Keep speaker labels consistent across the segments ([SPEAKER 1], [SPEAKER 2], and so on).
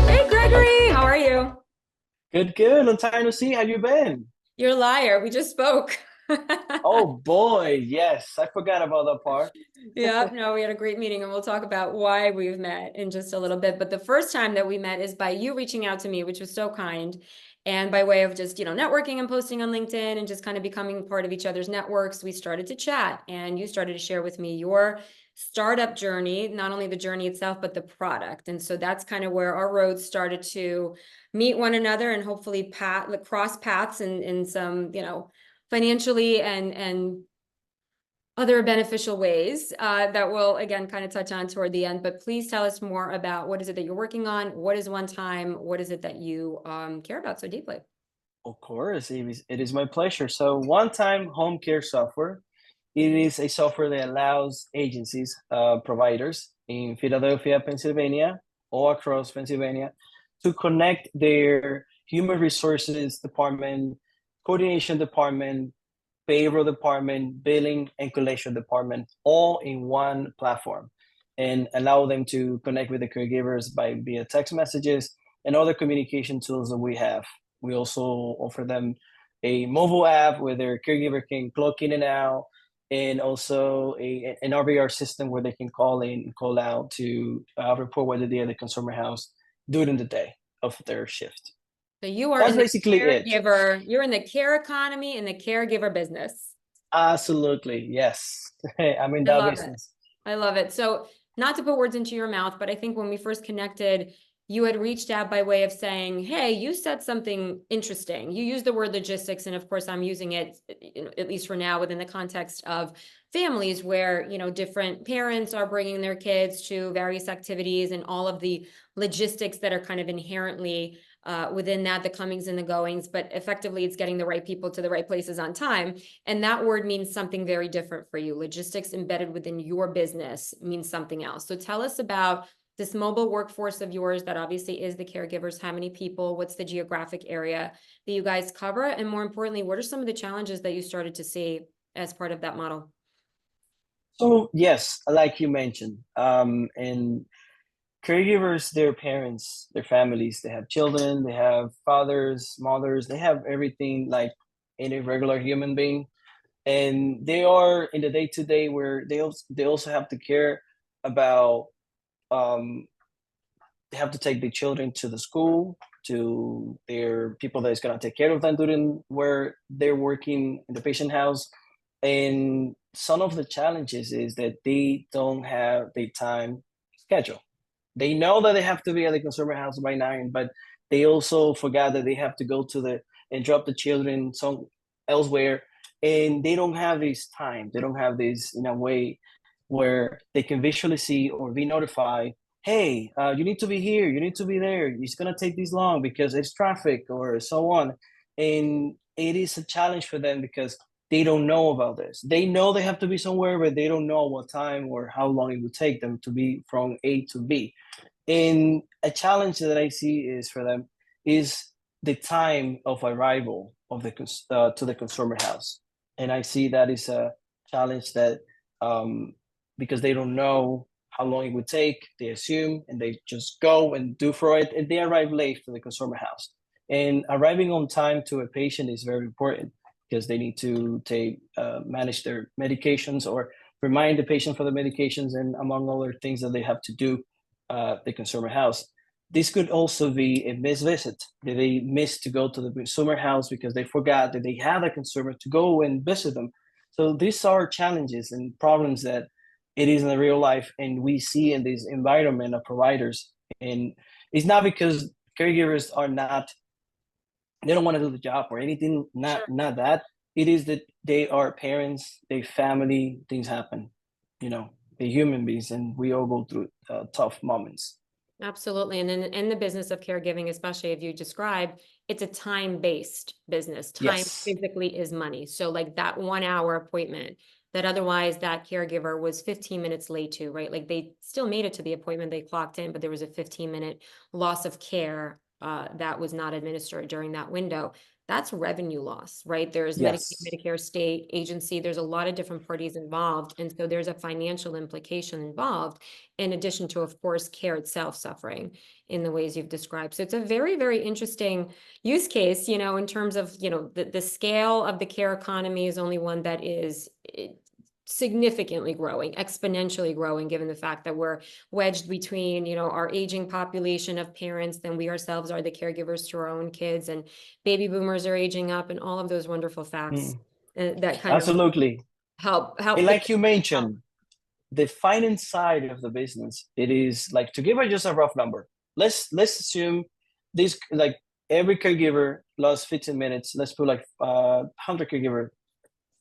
[SPEAKER 1] Hey Gregory, how are you?
[SPEAKER 2] Good, good. Long time to see. How you been?
[SPEAKER 1] You're a liar. We just spoke.
[SPEAKER 2] Oh boy, yes. I forgot about that part.
[SPEAKER 1] Yeah, no, we had a great meeting and we'll talk about why we've met in just a little bit. But the first time that we met is by you reaching out to me, which was so kind. And by way of just, networking and posting on LinkedIn and just kind of becoming part of each other's networks, we started to chat and you started to share with me your startup journey, not only the journey itself, but the product. And so that's kind of where our roads started to meet one another and hopefully cross paths in some, financially and other beneficial ways that we'll again kind of touch on toward the end. But please tell us more about what is it that you're working on? What is OneTime? What is it that you care about so deeply?
[SPEAKER 2] Of course, it is my pleasure. So, one-time home care software. It is a software that allows agencies, providers in Philadelphia, Pennsylvania, or across Pennsylvania, to connect their human resources department, coordination department, payroll department, billing, and collection department, all in one platform, and allow them to connect with the caregivers by via text messages and other communication tools that we have. We also offer them a mobile app where their caregiver can clock in and out, and also an RVR system where they can call in and call out to report whether they're at the consumer house during the day of their shift.
[SPEAKER 1] So you are
[SPEAKER 2] That's
[SPEAKER 1] in the
[SPEAKER 2] basically it.
[SPEAKER 1] you're in the care economy in the caregiver business.
[SPEAKER 2] Absolutely. Yes. I'm in
[SPEAKER 1] I
[SPEAKER 2] that
[SPEAKER 1] love it.
[SPEAKER 2] business.
[SPEAKER 1] I love it. So, not to put words into your mouth, but I think when we first connected, you had reached out by way of saying, "Hey, you said something interesting. You used the word logistics, and of course, I'm using it, at least for now, within the context of families where different parents are bringing their kids to various activities and all of the logistics that are kind of inherently within that, the comings and the goings. But effectively, it's getting the right people to the right places on time. And that word means something very different for you. Logistics embedded within your business means something else. So tell us about this mobile workforce of yours that obviously is the caregivers. How many people? What's the geographic area that you guys cover? And more importantly, what are some of the challenges that you started to see as part of that model?
[SPEAKER 2] So yes, like you mentioned, and caregivers, their parents, their families, they have children, they have fathers, mothers, they have everything like any regular human being, and they are in the day to day where they also have to care about um, they have to take the children to the school, to their people that is going to take care of them during where they're working in the patient house. And some of the challenges is that they don't have the time schedule. They know that they have to be at the consumer house by 9, but they also forgot that they have to go to the and drop the children some elsewhere, and they don't have this time. They don't have this in a way where they can visually see or be notified, hey, you need to be here, you need to be there, it's going to take this long because it's traffic or so on. And it is a challenge for them because they don't know about this. They know they have to be somewhere, but they don't know what time or how long it would take them to be from A to B. And a challenge that I see is for them is the time of arrival of the to the consumer house. And I see that is a challenge that because they don't know how long it would take, they assume and they just go and do for it, and they arrive late to the consumer house. And arriving on time to a patient is very important because they need to take manage their medications or remind the patient for the medications and among other things that they have to do the consumer house. This could also be a missed visit. They missed to go to the consumer house because they forgot that they had a consumer to go and visit them. So these are challenges and problems that it is in the real life, and we see in this environment of providers. And it's not because caregivers are not, they don't want to do the job or anything. Not that. It is that they are parents, they family. Things happen, you know. They're human beings, and we all go through tough moments.
[SPEAKER 1] Absolutely. And in the business of caregiving, especially if you describe, it's a time-based business. Time
[SPEAKER 2] Yes.
[SPEAKER 1] physically is money. So like that 1 hour appointment that otherwise that caregiver was 15 minutes late to, right? Like they still made it to the appointment, they clocked in, but there was a 15-minute loss of care that was not administered during that window. that's revenue loss, right? There's Medicaid,
[SPEAKER 2] Yes.
[SPEAKER 1] Medicare, state agency, there's a lot of different parties involved. And so there's a financial implication involved, in addition to, of course, care itself suffering in the ways you've described. So it's a very, very interesting use case, you know, in terms of, you know, the scale of the care economy is only one that is significantly growing, exponentially growing, given the fact that we're wedged between, you know, our aging population of parents, then we ourselves are the caregivers to our own kids, and baby boomers are aging up, and all of those wonderful facts
[SPEAKER 2] Mm,
[SPEAKER 1] that kind of
[SPEAKER 2] absolutely.
[SPEAKER 1] help
[SPEAKER 2] And
[SPEAKER 1] picture
[SPEAKER 2] like you
[SPEAKER 1] out.
[SPEAKER 2] mentioned, the finance side of the business, it is like, to give you just a rough number. Let's assume this, like, every caregiver lost 15 minutes. Let's put like 100 caregiver,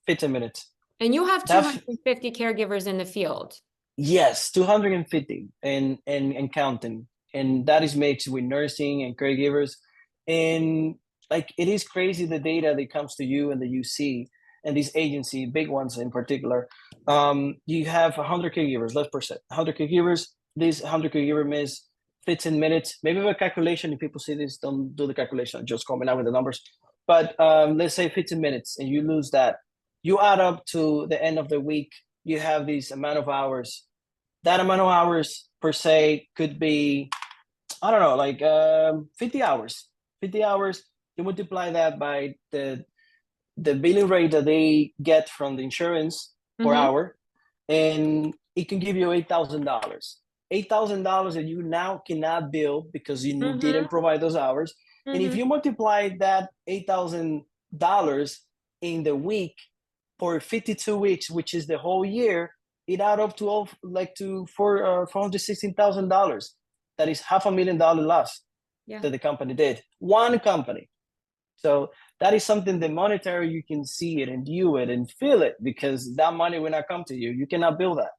[SPEAKER 2] 15 minutes.
[SPEAKER 1] And you have
[SPEAKER 2] That
[SPEAKER 1] 250 caregivers in the field.
[SPEAKER 2] Yes, 250 and counting. And that is mixed with nursing and caregivers. And like, it is crazy the data that comes to you and the UC and these agency, big ones in particular. You have 100 caregivers, let's percent 100 caregivers. These 100 caregiver miss 15 minutes. Maybe the calculation, if people see this, don't do the calculation, just coming out with the numbers. But let's say 15 minutes and you lose that. You add up to the end of the week, you have this amount of hours. That amount of hours per se could be, I don't know, like 50 hours. 50 hours, you multiply that by the billing rate that they get from the insurance per
[SPEAKER 1] Mm-hmm.
[SPEAKER 2] hour, and it can give you $8,000. $8,000 that you now cannot bill because you
[SPEAKER 1] Mm-hmm.
[SPEAKER 2] didn't provide those hours. And if
[SPEAKER 1] Mm-hmm.
[SPEAKER 2] you multiply that $8,000 in the week for 52 weeks, which is the whole year, it add up to $416,000. That is $500,000 loss
[SPEAKER 1] Yeah.
[SPEAKER 2] that the company did. One company. So that is something that monetary, you can see it and view it and feel it, because that money will not come to you. You cannot build that.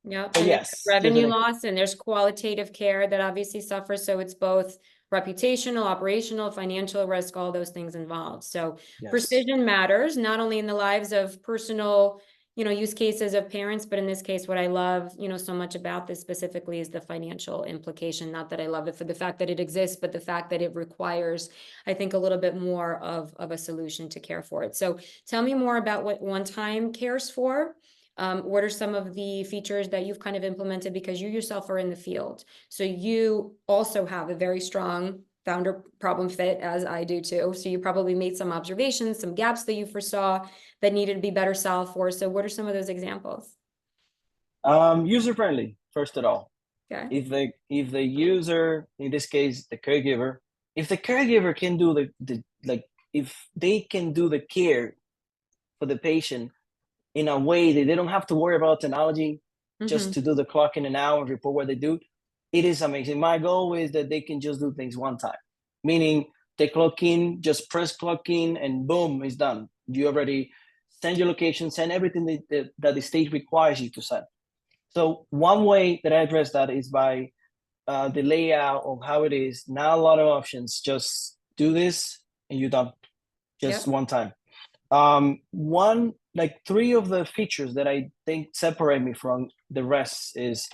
[SPEAKER 1] Yeah,
[SPEAKER 2] But
[SPEAKER 1] and there's
[SPEAKER 2] yes, just
[SPEAKER 1] revenue
[SPEAKER 2] like,
[SPEAKER 1] loss and there's qualitative care that obviously suffers. So it's both reputational, operational, financial risk, all those things involved. So
[SPEAKER 2] yes.
[SPEAKER 1] precision matters, not only in the lives of personal, you know, use cases of parents, but in this case, what I love, you know, so much about this specifically is the financial implication. Not that I love it for the fact that it exists, but the fact that it requires, I think, a little bit more of a solution to care for it. So tell me more about what OneTime cares for. What are some of the features that you've kind of implemented, because you yourself are in the field? So you also have a very strong founder problem fit, as I do too. So you probably made some observations, some gaps that you foresaw that needed to be better solved for. So what are some of those examples?
[SPEAKER 2] User friendly, first of all.
[SPEAKER 1] Okay.
[SPEAKER 2] If the user, in this case the caregiver, if the caregiver can do the like, if they can do the care for the patient in a way that they don't have to worry about technology, just
[SPEAKER 1] Mm-hmm.
[SPEAKER 2] to do the clock in and out and report what they do, it is amazing. My goal is that they can just do things one time, meaning they clock in, just press clock in, and boom, it's done. You already send your location, send everything that the state requires you to send. So one way that I address that is by the layout of how it is. Not a lot of options. Just do this and you're done. Just
[SPEAKER 1] Yep.
[SPEAKER 2] one time. One, like, three of the features that I think separate me from the rest is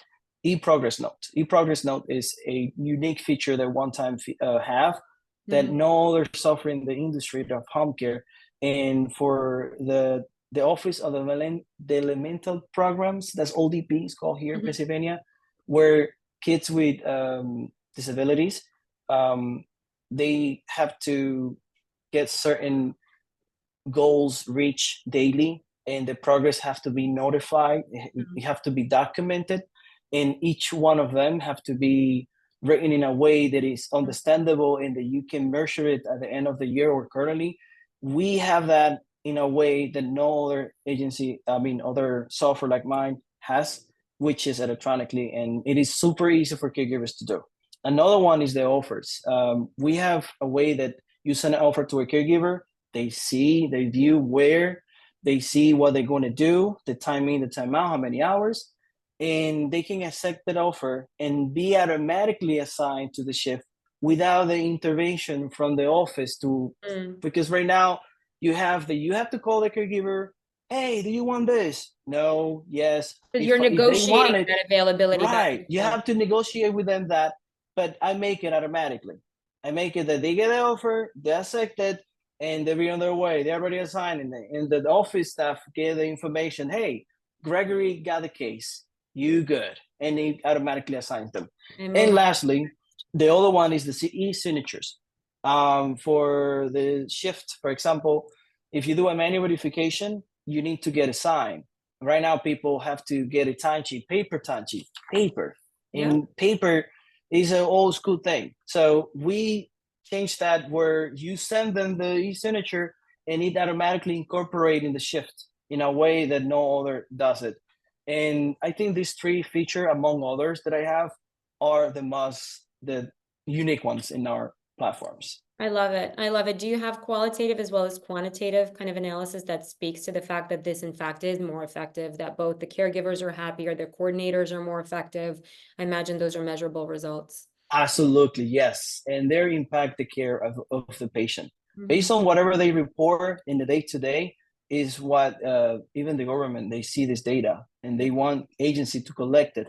[SPEAKER 2] e-progress note. E-progress note is a unique feature that OneTime have, that
[SPEAKER 1] Mm-hmm.
[SPEAKER 2] no other software in the industry of home care. And for the Office of the Elemental Programs, that's ODP, is called here in
[SPEAKER 1] Mm-hmm.
[SPEAKER 2] Pennsylvania, where kids with disabilities, um, they have to get certain goals reached daily, and the progress have to be notified. It have to be documented, and each one of them have to be written in a way that is understandable and that you can measure it at the end of the year. Or currently, we have that in a way that no other agency, I mean, other software like mine has, which is electronically, and it is super easy for caregivers to do. Another one is the offers. We have a way that you send an offer to a caregiver, they see, they view where, they see what they're going to do, the time in, the time out, how many hours, and they can accept that offer and be automatically assigned to the shift without the intervention from the office to,
[SPEAKER 1] Mm.
[SPEAKER 2] because right now you have to call the caregiver, hey, do you want this? No, yes.
[SPEAKER 1] So you're
[SPEAKER 2] If they
[SPEAKER 1] negotiating
[SPEAKER 2] want it,
[SPEAKER 1] that availability back
[SPEAKER 2] right,
[SPEAKER 1] and
[SPEAKER 2] you
[SPEAKER 1] forth.
[SPEAKER 2] have to negotiate with them that, but I make it automatically. I make it that they get an offer, they accept it, and they'll be on their way. They're already assigned, and the office staff get the information. Hey, Gregory got the case. You good, and it automatically assigns them.
[SPEAKER 1] I'm
[SPEAKER 2] And
[SPEAKER 1] over.
[SPEAKER 2] lastly, the other one is the e-signatures. For the shift, for example, if you do a manual verification, you need to get a sign. Right now, people have to get a timesheet, paper timesheet, paper.
[SPEAKER 1] Yeah.
[SPEAKER 2] And paper is an old school thing. So we changed that where you send them the e-signature and it automatically incorporate in the shift in a way that no other does it. And I think these three feature, among others that I have, are the unique ones in our platforms.
[SPEAKER 1] I love it. I love it. Do you have qualitative as well as quantitative kind of analysis that speaks to the fact that this, in fact, is more effective, that both the caregivers are happier, their coordinators are more effective? I imagine those are measurable results.
[SPEAKER 2] Absolutely, yes. And they impact the care of the patient.
[SPEAKER 1] Mhm.
[SPEAKER 2] Based on whatever they report in the day to day, is what even the government, they see this data and they want agency to collect it.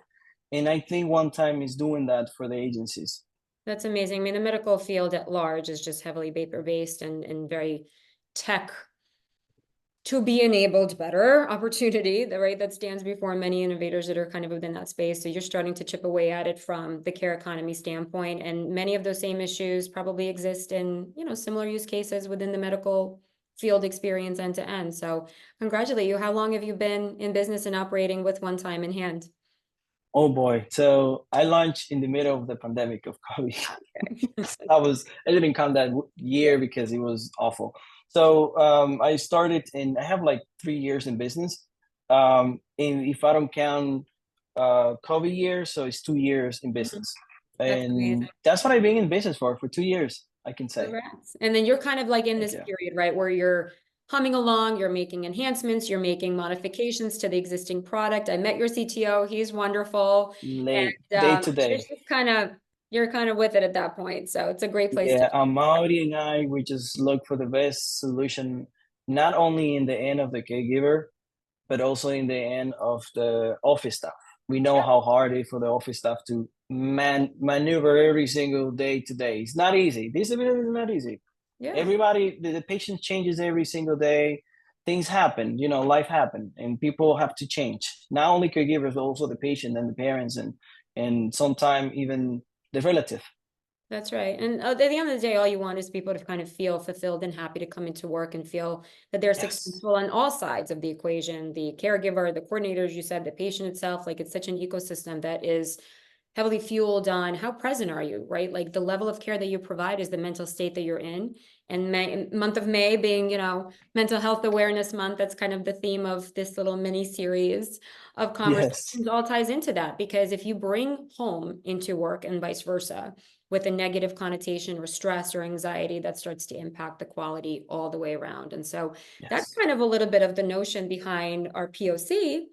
[SPEAKER 2] And I think OneTime is doing that for the agencies.
[SPEAKER 1] That's amazing. I mean, the medical field at large is just heavily paper-based and very tech to be enabled better opportunity, the right that stands before many innovators that are kind of within that space. So you're starting to chip away at it from the care economy standpoint, and many of those same issues probably exist in, you know, similar use cases within the medical field experience end to end. So congratulate you. How long have you been in business and operating with OneTime in hand?
[SPEAKER 2] Oh boy. So I launched in the middle of the pandemic of COVID. I didn't count that
[SPEAKER 1] Yeah.
[SPEAKER 2] year because it was awful. So I started and I have like 3 years in business. And if I don't count COVID year, so it's 2 years in
[SPEAKER 1] Mhm.
[SPEAKER 2] business.
[SPEAKER 1] That's
[SPEAKER 2] And
[SPEAKER 1] amazing.
[SPEAKER 2] that's what I've been in business for 2 years, I can say.
[SPEAKER 1] Congrats. And then you're kind of like in
[SPEAKER 2] Thank
[SPEAKER 1] this
[SPEAKER 2] you.
[SPEAKER 1] period, right, where you're humming along, you're making enhancements, you're making modifications to the existing product. I met your CTO, he's wonderful.
[SPEAKER 2] Late
[SPEAKER 1] And
[SPEAKER 2] day to
[SPEAKER 1] you're
[SPEAKER 2] day.
[SPEAKER 1] just kind of you're kind of with it at that point. So it's a great place to
[SPEAKER 2] Yeah, Maori and I, we just look for the best solution, not only in the end of the caregiver, but also in the end of the office staff. We know how hard it is for the office staff to maneuver every single day to day. It's not easy. Disability is not easy.
[SPEAKER 1] yeah.
[SPEAKER 2] Everybody, the patient changes every single day. Things happen, life happen, and people have to change. Not only caregivers, but also the patient and the parents, and sometimes even the relative.
[SPEAKER 1] That's right. And at the end of the day, all you want is people to kind of feel fulfilled and happy to come into work and feel that they're
[SPEAKER 2] Yes.
[SPEAKER 1] successful on all sides of the equation, the caregiver, the coordinators, you said, the patient itself. Like it's such an ecosystem that is heavily fueled on how present are you, right? Like the level of care that you provide is the mental state that you're in. And month of May being, you know, mental health awareness month, that's kind of the theme of this little mini series of
[SPEAKER 2] Yes.
[SPEAKER 1] conversations all ties into that. Because if you bring home into work and vice versa, with a negative connotation or stress or anxiety, that starts to impact the quality all the way around. And so that's
[SPEAKER 2] Yes.
[SPEAKER 1] kind of a little bit of the notion behind our POC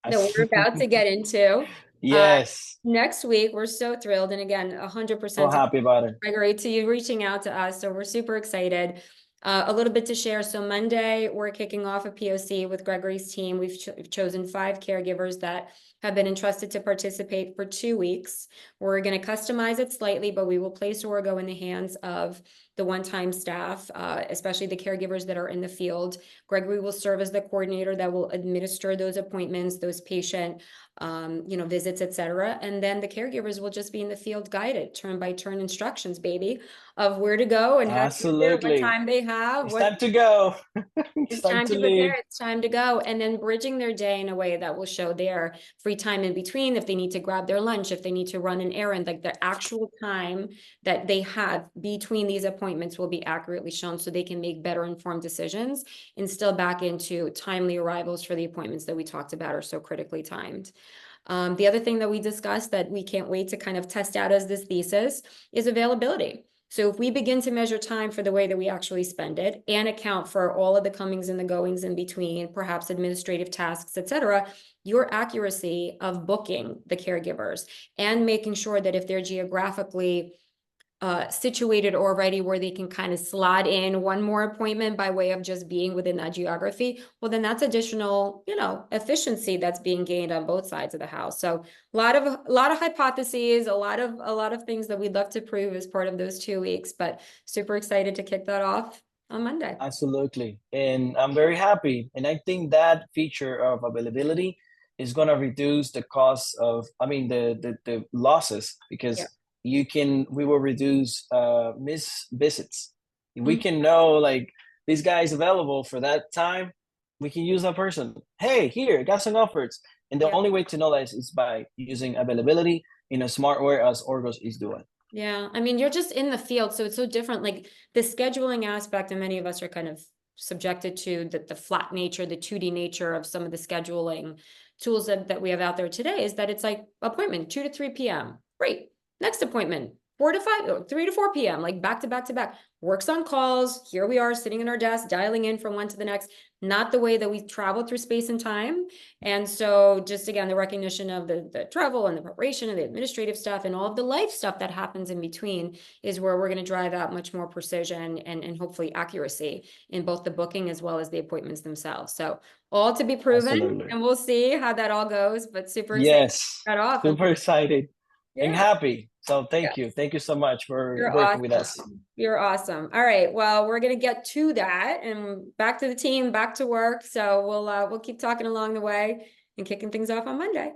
[SPEAKER 2] I
[SPEAKER 1] that we're about to get into. Uh,
[SPEAKER 2] yes.
[SPEAKER 1] Next week, we're so thrilled. And again,
[SPEAKER 2] So
[SPEAKER 1] 100%
[SPEAKER 2] happy about it.
[SPEAKER 1] Gregory, to you reaching out to us. So we're super excited. A little bit to share. So Monday, we're kicking off a POC with Gregory's team. We've chosen 5 caregivers that have been entrusted to participate for 2 weeks. We're going to customize it slightly, but we will place Orgo in the hands of the OneTime staff, especially the caregivers that are in the field. Gregory will serve as the coordinator that will administer those appointments, those patient visits, etc. And then the caregivers will just be in the field guided, turn by turn instructions, baby, of where to go and how to use it, what
[SPEAKER 2] Absolutely.
[SPEAKER 1] time they have,
[SPEAKER 2] It's
[SPEAKER 1] what
[SPEAKER 2] time to go. It's
[SPEAKER 1] it's
[SPEAKER 2] time
[SPEAKER 1] time
[SPEAKER 2] to
[SPEAKER 1] to
[SPEAKER 2] leave.
[SPEAKER 1] prepare. It's time to go. And then bridging their day in a way that will show their free time in between, if they need to grab their lunch, if they need to run an errand, like the actual time that they have between these appointments will be accurately shown so they can make better informed decisions and still back into timely arrivals for the appointments that we talked about are so critically timed. The other thing that we discussed that we can't wait to kind of test out as this thesis is availability. So if we begin to measure time for the way that we actually spend it and account for all of the comings and the goings in between, perhaps administrative tasks, et cetera, your accuracy of booking the caregivers and making sure that if they're geographically situated already where they can kind of slot in one more appointment by way of just being within that geography, well, then that's additional, efficiency that's being gained on both sides of the house. So a lot of hypotheses, a lot of things that we'd love to prove as part of those 2 weeks, but super excited to kick that off. on Monday.
[SPEAKER 2] Absolutely. And I'm very happy. And I think that feature of availability is going to reduce the cost of, I mean, the losses,
[SPEAKER 1] Yeah.
[SPEAKER 2] because we will reduce miss visits. We
[SPEAKER 1] Mhm.
[SPEAKER 2] can know like this guy is available for that time. We can use that person. Hey, here, got some offers. And the
[SPEAKER 1] Yeah.
[SPEAKER 2] only way to know that is by using availability in a smart way as Orgos is doing.
[SPEAKER 1] Yeah, I mean, you're just in the field, so it's so different. Like the scheduling aspect, and many of us are kind of subjected to the flat nature, the 2D nature of some of the scheduling tools that we have out there today is that it's like appointment 2 to 3 p.m. Great. Next appointment, 4 to 5, or 3 to 4 p.m., like back to back to back. Works on calls. Here we are sitting in our desk, dialing in from one to the next, not the way that we travel through space and time. And so just again, the recognition of the travel and the preparation and the administrative stuff and all of the life stuff that happens in between is where we're going to drive out much more precision and hopefully accuracy in both the booking as well as the appointments themselves. So all to be proven,
[SPEAKER 2] Absolutely.
[SPEAKER 1] and we'll see how that all goes, but super excited to
[SPEAKER 2] Yes,
[SPEAKER 1] start off. And
[SPEAKER 2] super excited and
[SPEAKER 1] yeah,
[SPEAKER 2] happy. So
[SPEAKER 1] yeah,
[SPEAKER 2] thank you. Thank you so much for
[SPEAKER 1] you're
[SPEAKER 2] working with us.
[SPEAKER 1] awesome. You're awesome. All right. Well, we're going to get to that and back to the team, back to work. So we'll keep talking along the way and kicking things off on Monday.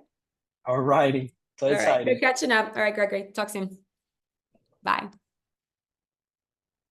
[SPEAKER 2] All righty. So
[SPEAKER 1] All right. Good
[SPEAKER 2] excited.
[SPEAKER 1] catching up. All right, Gregory. Talk soon. Bye.